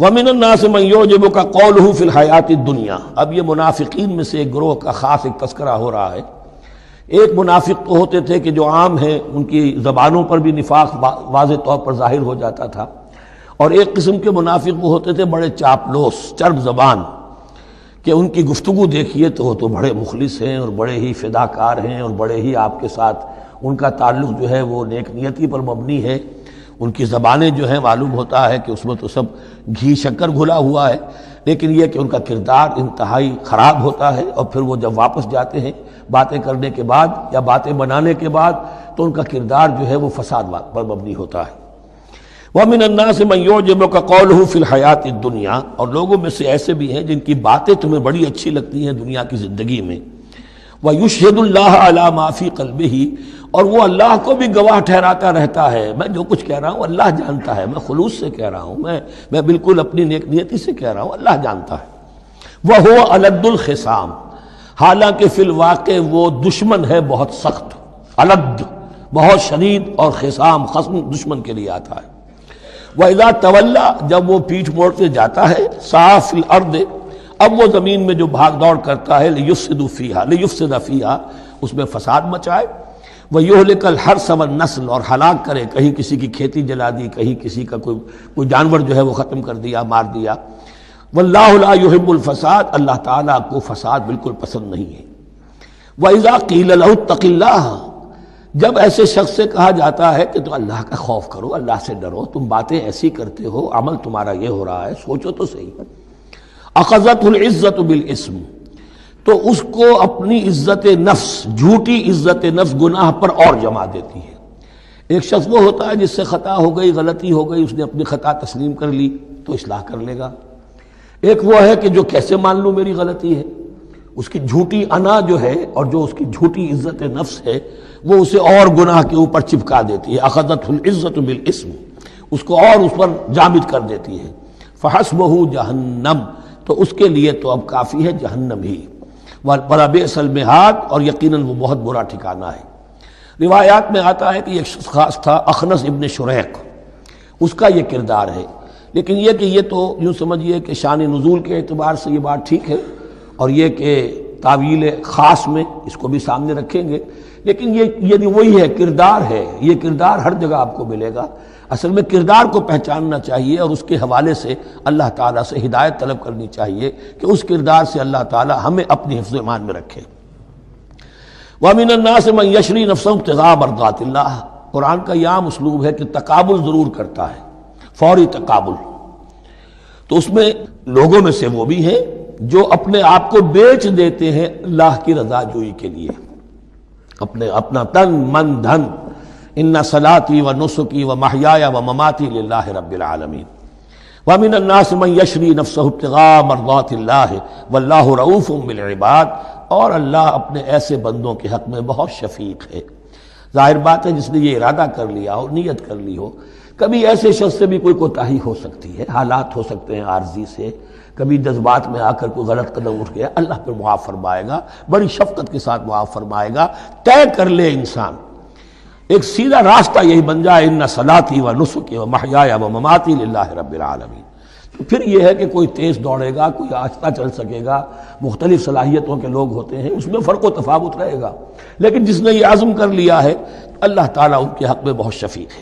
وَمِنَ النَّاسِ مَن يُعْجِبُكَ قَوْلُهُ فِي الْحَيَاةِ الدُّنْيَا۔ اب یہ منافقین میں سے ایک گروہ کا خاص ایک تذکرہ ہو رہا ہے۔ ایک منافق تو ہوتے تھے کہ جو عام ہیں، ان کی زبانوں پر بھی نفاق واضح طور پر ظاہر ہو جاتا تھا، اور ایک قسم کے منافق وہ ہوتے تھے بڑے چاپلوس، چرب زبان، کہ ان کی گفتگو دیکھیے تو وہ تو بڑے مخلص ہیں اور بڑے ہی فداکار ہیں اور بڑے ہی آپ کے ساتھ ان کا تعلق جو ہے وہ نیک نیتی پر مبنی ہے۔ ان کی زبانیں جو ہیں معلوم ہوتا ہے کہ اس میں تو سب گھی شکر گھلا ہوا ہے، لیکن یہ کہ ان کا کردار انتہائی خراب ہوتا ہے، اور پھر وہ جب واپس جاتے ہیں باتیں کرنے کے بعد یا باتیں بنانے کے بعد تو ان کا کردار جو ہے وہ فساد پر مبنی ہوتا ہے۔ وَمِنَ النَّاسِ مَن يُعْجِبُكَ قَوْلُهُ فِي الْحَيَاةِ الدُّنْيَا، اور لوگوں میں سے ایسے بھی ہیں جن کی باتیں تمہیں بڑی اچھی لگتی ہیں دنیا کی زندگی میں۔ وَيُشْهِدُ اللَّهَ عَلَى مَا فِي قَلْبِهِ، اور وہ اللہ کو بھی گواہ ٹھہراتا رہتا ہے، میں جو کچھ کہہ رہا ہوں اللہ جانتا ہے، میں خلوص سے کہہ رہا ہوں، میں بالکل اپنی نیک نیتی سے کہہ رہا ہوں، اللہ جانتا ہے۔ وَهُوَ أَلَدُّ الْخِصَامِ، حالانکہ فی الواقع وہ دشمن ہے بہت سخت، الد بہت شدید، اور خصام خصم دشمن کے لیے آتا ہے۔ وَإِذَا تَوَلَّى، جب وہ پیٹھ موڑ کے جاتا ہے، سعى فِي الْأَرْضِ، اب وہ زمین میں جو بھاگ دوڑ کرتا ہے، لِيُفْسِدَ فِيهَا، اس میں فساد مچائے، وَيُهْلِكَ الْحَرْثَ وَالنَّسْلَ، اور ہلاک کرے، کہیں کسی کی کھیتی جلا دی، کہیں کسی کا کوئی جانور جو ہے وہ ختم کر دیا، مار دیا۔ وَاللَّهُ لَا يُحِبُّ الْفَسَادَ، اللہ تعالیٰ کو فساد بالکل پسند نہیں ہے۔ وَإِذَا قِيلَ لَهُ اتَّقِ اللَّهَ، جب ایسے شخص سے کہا جاتا ہے کہ تو اللہ کا خوف کرو، اللہ سے ڈرو، تم باتیں ایسی کرتے ہو، عمل تمہارا یہ ہو رہا ہے، سوچو تو صحیح۔ أَخَذَتْهُ الْعِزَّةُ بِالْإِثْمِ، تو اس کو اپنی عزت نفس، جھوٹی عزت نفس گناہ پر اور جما دیتی ہے۔ ایک شخص وہ ہوتا ہے جس سے خطا ہو گئی، غلطی ہو گئی، اس نے اپنی خطا تسلیم کر لی تو اصلاح کر لے گا۔ ایک وہ ہے کہ جو کیسے مان لوں میری غلطی ہے، اس کی جھوٹی انا جو ہے اور جو اس کی جھوٹی عزت نفس ہے وہ اسے اور گناہ کے اوپر چپکا دیتی ہے۔ اخذتہ العزت بالاسم، اس کو اور اس پر جامد کر دیتی ہے۔ فحسبہ جہنم، تو اس کے لیے تو اب کافی ہے جہنم ہی۔ وَلَبِئْسَ الْمِہَادُ، اور یقیناً وہ بہت برا ٹھکانہ ہے۔ روایات میں آتا ہے کہ ایک شخص خاص تھا، اخنس ابن شریق، اس کا یہ کردار ہے، لیکن یہ کہ یہ تو یوں سمجھیے کہ شان نزول کے اعتبار سے یہ بات ٹھیک ہے، اور یہ کہ تعویل خاص میں اس کو بھی سامنے رکھیں گے، لیکن یہ وہی ہے، کردار ہے، یہ کردار ہر جگہ آپ کو ملے گا۔ اصل میں کردار کو پہچاننا چاہیے، اور اس کے حوالے سے اللہ تعالیٰ سے ہدایت طلب کرنی چاہیے کہ اس کردار سے اللہ تعالیٰ ہمیں اپنی حفظ ایمان میں رکھے۔ وَمِنَ النَّاسِ مَن يَشْرِي نَفْسَهُ ابْتِغَاءَ مَرْضَاتِ اللَّهِ، قرآن کا یہ عام اسلوب ہے کہ تقابل ضرور کرتا ہے، فوری تقابل۔ تو اس میں لوگوں میں سے وہ بھی ہیں جو اپنے آپ کو بیچ دیتے ہیں اللہ کی رضا جوئی کے لیے، اپنا تن من دھن، ان صلاتی و نسکی و محیایا و مماتی للہ رب العالمین۔ ومن الناس من یشری نفسہ ابتغاء مرضات اللہ واللہ رؤوف بالعباد، اور اللہ اپنے ایسے بندوں کے حق میں بہت شفیق ہے۔ ظاہر بات ہے جس نے یہ ارادہ کر لیا ہو، نیت کر لی ہو، کبھی ایسے شخص سے بھی کوئی کوتاہی ہو سکتی ہے، حالات ہو سکتے ہیں عارضی سے، کبھی جذبات میں آ کر کوئی غلط قدم اٹھ گیا، اللہ پھر معاف فرمائے گا، بڑی شفقت کے ساتھ معاف فرمائے گا۔ طے کر لے انسان، ایک سیدھا راستہ یہی بن جائے، ان صلاتی و نسکی و محیایا و مماتی للہ رب العالمین۔ تو پھر یہ ہے کہ کوئی تیز دوڑے گا، کوئی آہستہ چل سکے گا، مختلف صلاحیتوں کے لوگ ہوتے ہیں، اس میں فرق و تفاوت رہے گا، لیکن جس نے یہ عزم کر لیا ہے اللہ تعالیٰ ان کے حق میں بہت شفیق ہے۔